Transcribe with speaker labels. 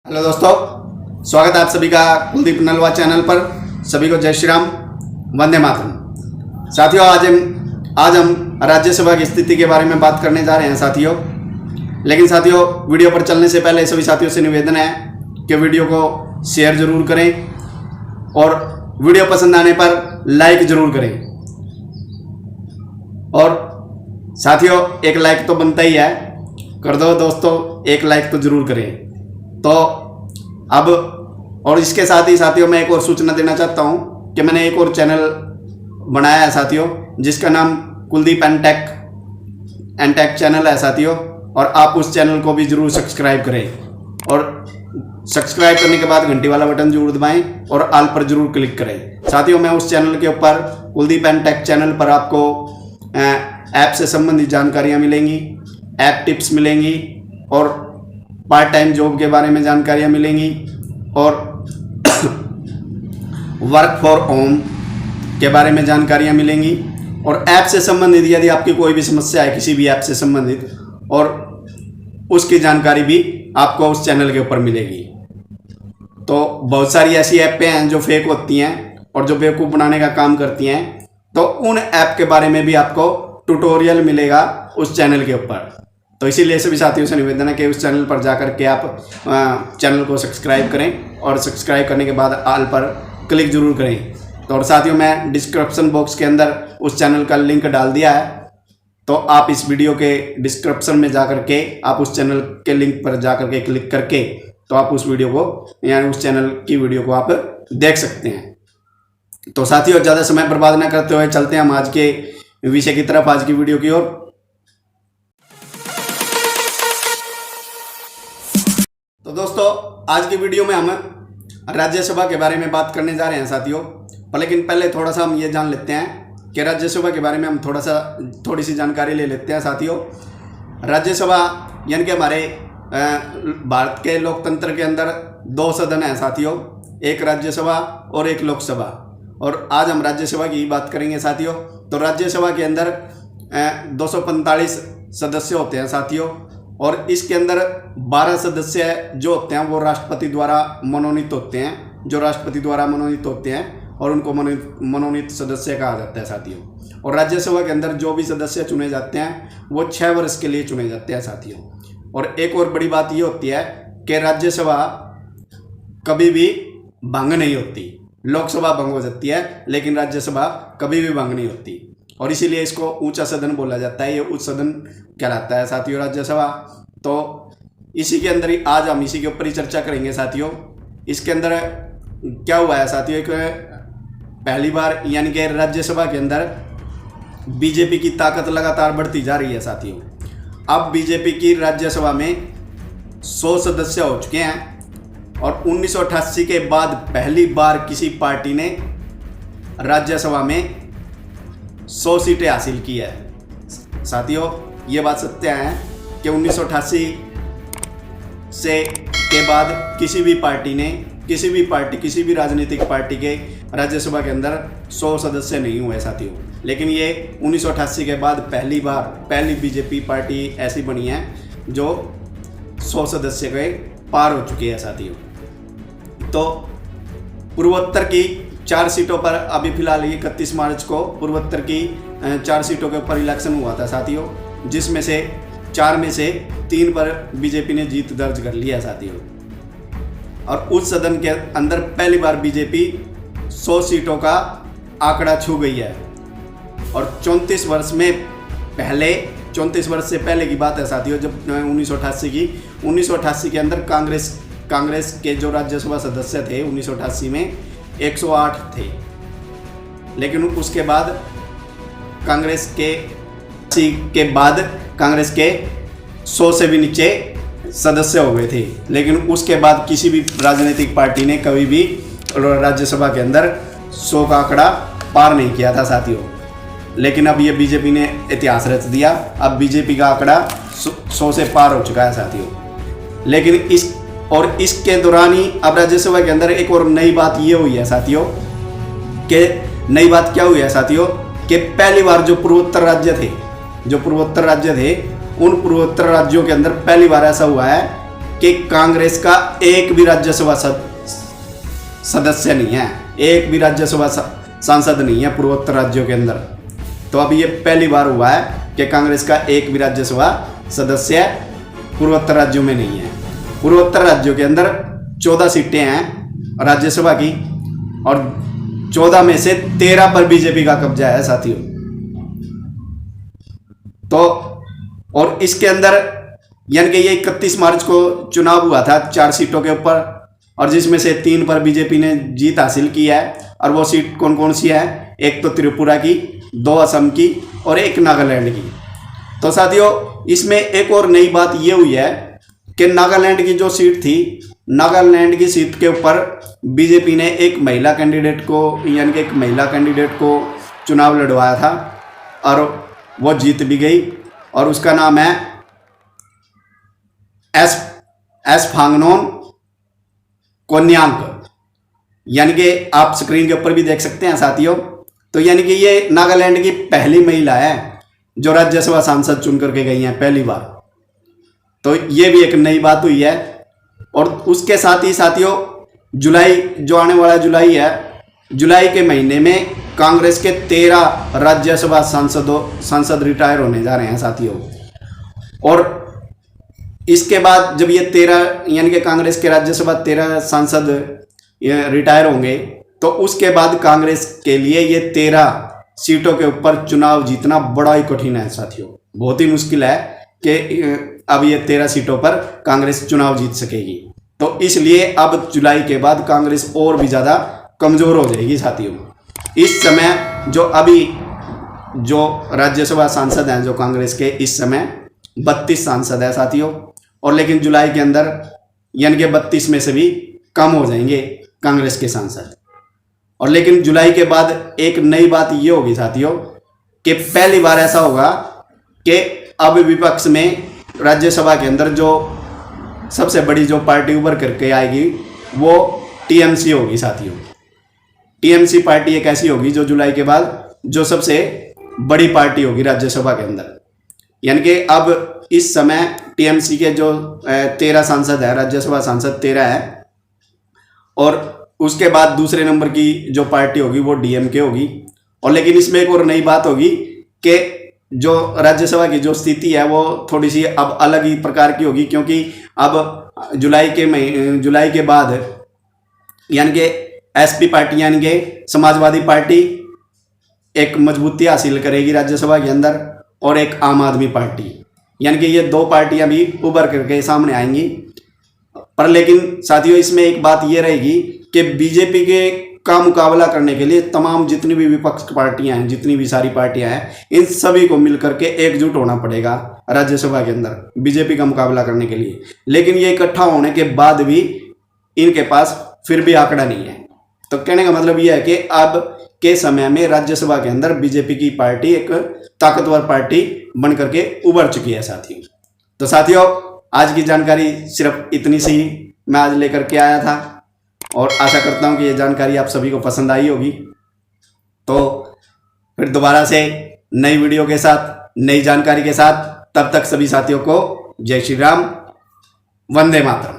Speaker 1: Hello दोस्तों, स्वागत है आप सभी का कुलदीप नलवा चैनल पर। सभी को जय श्री राम, वंदे मातरम। साथियों, आज हम राज्यसभा की स्थिति के बारे में बात करने जा रहे हैं साथियों। लेकिन साथियों, वीडियो पर चलने से पहले सभी साथियों से निवेदन है कि वीडियो को शेयर जरूर करें और वीडियो पसंद आने पर लाइक जरूर करें। और साथियों, एक लाइक तो बनता ही है, कर दो दोस्तों, एक लाइक तो जरूर करें। तो अब और इसके साथ ही साथियों, मैं एक और सूचना देना चाहता हूं कि मैंने एक और चैनल बनाया है साथियों, जिसका नाम कुलदीप एंटेक चैनल है साथियों। और आप उस चैनल को भी जरूर सब्सक्राइब करें और सब्सक्राइब करने के बाद घंटी वाला बटन जरूर दबाएं और ऑल पर जरूर क्लिक करें साथियों। मैं उस चैनल के ऊपर कुलदीप एंटेक चैनल पर आपको ऐप से संबंधित जानकारियाँ मिलेंगी, ऐप टिप्स मिलेंगी और पार्ट टाइम जॉब के बारे में जानकारियाँ मिलेंगी और वर्क फॉर होम के बारे में जानकारियाँ मिलेंगी। और ऐप से संबंधित यदि आपकी कोई भी समस्या है किसी भी ऐप से संबंधित, और उसकी जानकारी भी आपको उस चैनल के ऊपर मिलेगी। तो बहुत सारी ऐसी ऐपें हैं जो फेक होती हैं और जो बेवकूफ़ बनाने का काम करती हैं, तो उन ऐप के बारे में भी आपको ट्यूटोरियल मिलेगा उस चैनल के ऊपर। तो इसीलिए सभी साथियों से निवेदन है कि उस चैनल पर जाकर के आप चैनल को सब्सक्राइब करें और सब्सक्राइब करने के बाद ऑल पर क्लिक जरूर करें। तो और साथियों, मैं डिस्क्रिप्शन बॉक्स के अंदर उस चैनल का लिंक डाल दिया है, तो आप इस वीडियो के डिस्क्रिप्शन में जाकर के आप उस चैनल के लिंक पर जाकर के क्लिक करके तो आप उस वीडियो को, यानी उस चैनल की वीडियो को आप देख सकते हैं। तो साथियों, ज़्यादा समय बर्बाद न करते हुए चलते हैं हम आज के विषय की तरफ, आज की वीडियो की ओर। तो दोस्तों, आज की वीडियो में हम राज्यसभा के बारे में बात करने जा रहे हैं साथियों। पर लेकिन पहले थोड़ा सा हम ये जान लेते हैं कि राज्यसभा के बारे में हम थोड़ी सी जानकारी ले लेते हैं साथियों। राज्यसभा यानी कि हमारे भारत के लोकतंत्र के अंदर दो सदन हैं साथियों, एक राज्यसभा और एक लोकसभा। और आज हम राज्यसभा की बात करेंगे साथियों। तो राज्यसभा के अंदर 245 सदस्य होते हैं साथियों, और इसके अंदर 12 सदस्य जो होते हैं वो राष्ट्रपति द्वारा मनोनीत होते हैं, और उनको मनोनीत सदस्य कहा जाता है साथियों। और राज्यसभा के अंदर जो भी सदस्य चुने जाते हैं वो 6 वर्ष के लिए चुने जाते हैं साथियों। और एक और बड़ी बात ये होती है कि राज्यसभा कभी भी भंग नहीं होती। लोकसभा भंग हो जाती है लेकिन राज्यसभा कभी भी भंग नहीं होती, और इसीलिए इसको ऊंचा सदन बोला जाता है। ये उच्च सदन कहलाता है साथियों राज्यसभा। तो इसी के अंदर ही आज हम इसी के ऊपर ही चर्चा करेंगे साथियों। इसके अंदर क्या हुआ है साथियों, एक पहली बार यानी कि राज्यसभा के अंदर बीजेपी की ताकत लगातार बढ़ती जा रही है साथियों। अब बीजेपी की राज्यसभा में 100 सदस्य हो चुके हैं, और 1988 के बाद पहली बार किसी पार्टी ने राज्यसभा में 100 सीटें हासिल की है साथियों। ये बात सत्य है कि 1988 से के बाद किसी भी राजनीतिक पार्टी के राज्यसभा के अंदर 100 सदस्य नहीं हुए साथियों। लेकिन ये 1988 के बाद पहली बीजेपी पार्टी ऐसी बनी है जो 100 सदस्य के पार हो चुकी है साथियों। तो पूर्वोत्तर की 4 सीटों पर अभी फिलहाल 31 मार्च को पूर्वोत्तर की 4 सीटों के ऊपर इलेक्शन हुआ था साथियों, जिसमें से 4 में से 3 पर बीजेपी ने जीत दर्ज कर लिया साथियों। और उस सदन के अंदर पहली बार बीजेपी 100 सीटों का आंकड़ा छू गई है। और 34 वर्ष से पहले की बात है साथियों, जब 1988 के अंदर कांग्रेस के जो राज्यसभा सदस्य थे 1988 में 108 थे। लेकिन उसके बाद कांग्रेस के 100 से भी नीचे सदस्य हो गए थे। लेकिन उसके बाद किसी भी राजनीतिक पार्टी ने कभी भी राज्यसभा के अंदर 100 का आंकड़ा पार नहीं किया था साथियों। लेकिन अब ये बीजेपी ने इतिहास रच दिया। अब बीजेपी का आंकड़ा 100 से पार हो चुका है साथियों। लेकिन इसके दौरान ही अब राज्यसभा के अंदर एक और नई बात ये हुई है साथियों, कि नई बात क्या हुई है साथियों, कि पहली बार जो पूर्वोत्तर राज्य थे उन पूर्वोत्तर राज्यों के अंदर पहली बार ऐसा हुआ है कि कांग्रेस का एक भी राज्यसभा सदस्य नहीं है, एक भी राज्यसभा सांसद नहीं है पूर्वोत्तर राज्यों के अंदर। तो अब ये पहली बार हुआ है कि कांग्रेस का एक भी राज्यसभा सदस्य पूर्वोत्तर राज्यों में नहीं है। पूर्वोत्तर राज्यों के अंदर 14 सीटें हैं राज्यसभा की और 14 में से 13 पर बीजेपी का कब्जा है साथियों। तो और इसके अंदर यानी कि ये 31 मार्च को चुनाव हुआ था 4 सीटों के ऊपर, और जिसमें से 3 पर बीजेपी ने जीत हासिल की है। और वो सीट कौन कौन सी है? एक तो त्रिपुरा की, 2 असम की और 1 नागालैंड की। तो साथियों इसमें एक और नई बात ये हुई है कि नागालैंड की जो सीट थी, नागालैंड की सीट के ऊपर बीजेपी ने एक महिला कैंडिडेट को यानी कि एक महिला कैंडिडेट को चुनाव लड़वाया था और वो जीत भी गई, और उसका नाम है एस फांगनोन कोन्यांग। यानी कि आप स्क्रीन के ऊपर भी देख सकते हैं साथियों। तो यानी कि ये नागालैंड की पहली महिला है जो राज्यसभा सांसद चुन करके गई हैं पहली बार। तो ये भी एक नई बात हुई है। और उसके साथ ही साथियों जुलाई जो आने वाला जुलाई है, जुलाई के महीने में कांग्रेस के 13 राज्यसभा सांसद रिटायर होने जा रहे हैं साथियों। और इसके बाद जब ये 13 यानी कि कांग्रेस के राज्यसभा 13 सांसद रिटायर होंगे तो उसके बाद कांग्रेस के लिए ये 13 सीटों के ऊपर चुनाव जीतना बड़ा ही कठिन है साथियों। बहुत ही मुश्किल है कि अब ये 13 सीटों पर कांग्रेस चुनाव जीत सकेगी। तो इसलिए अब जुलाई के बाद कांग्रेस और भी ज़्यादा कमज़ोर हो जाएगी साथियों। इस समय जो राज्यसभा सांसद हैं जो कांग्रेस के, इस समय 32 सांसद हैं साथियों। और लेकिन जुलाई के अंदर यानी कि 32 में से भी कम हो जाएंगे कांग्रेस के सांसद। और लेकिन जुलाई के बाद एक नई बात ये होगी साथियों कि पहली बार ऐसा होगा कि अब विपक्ष में राज्यसभा के अंदर जो सबसे बड़ी जो पार्टी उभर करके आएगी वो टीएमसी होगी साथियों। टीएमसी पार्टी एक ऐसी होगी जो जुलाई के बाद जो सबसे बड़ी पार्टी होगी राज्यसभा के अंदर। यानी कि अब इस समय टीएमसी के जो 13 सांसद है, राज्यसभा सांसद 13 है, और उसके बाद दूसरे नंबर की जो पार्टी होगी वो डीएमके होगी। और लेकिन इसमें एक और नई बात होगी कि जो राज्यसभा की जो स्थिति है वो थोड़ी सी अब अलग ही प्रकार की होगी, क्योंकि अब जुलाई के बाद यानी कि एसपी पार्टी यानी कि समाजवादी पार्टी एक मजबूती हासिल करेगी राज्यसभा के अंदर, और एक आम आदमी पार्टी, यानी कि ये 2 पार्टियां भी उभर करके सामने आएंगी। पर लेकिन साथियों इसमें एक बात ये रहेगी कि बीजेपी के का मुकाबला करने के लिए तमाम जितनी भी विपक्ष पार्टियां हैं, जितनी भी सारी पार्टियां हैं, इन सभी को मिलकर के एकजुट होना पड़ेगा राज्यसभा के अंदर बीजेपी का मुकाबला करने के लिए। लेकिन ये इकट्ठा होने के बाद भी इनके पास फिर भी आंकड़ा नहीं है। तो कहने का मतलब यह है कि अब के समय में राज्यसभा के अंदर बीजेपी की पार्टी एक ताकतवर पार्टी बन करके उभर चुकी है साथियों। तो साथियों आज की जानकारी सिर्फ इतनी सी मैं आज लेकर के आया था, और आशा करता हूं कि ये जानकारी आप सभी को पसंद आई होगी। तो फिर दोबारा से नई वीडियो के साथ, नई जानकारी के साथ, तब तक सभी साथियों को जय श्री राम, वंदे मातरम।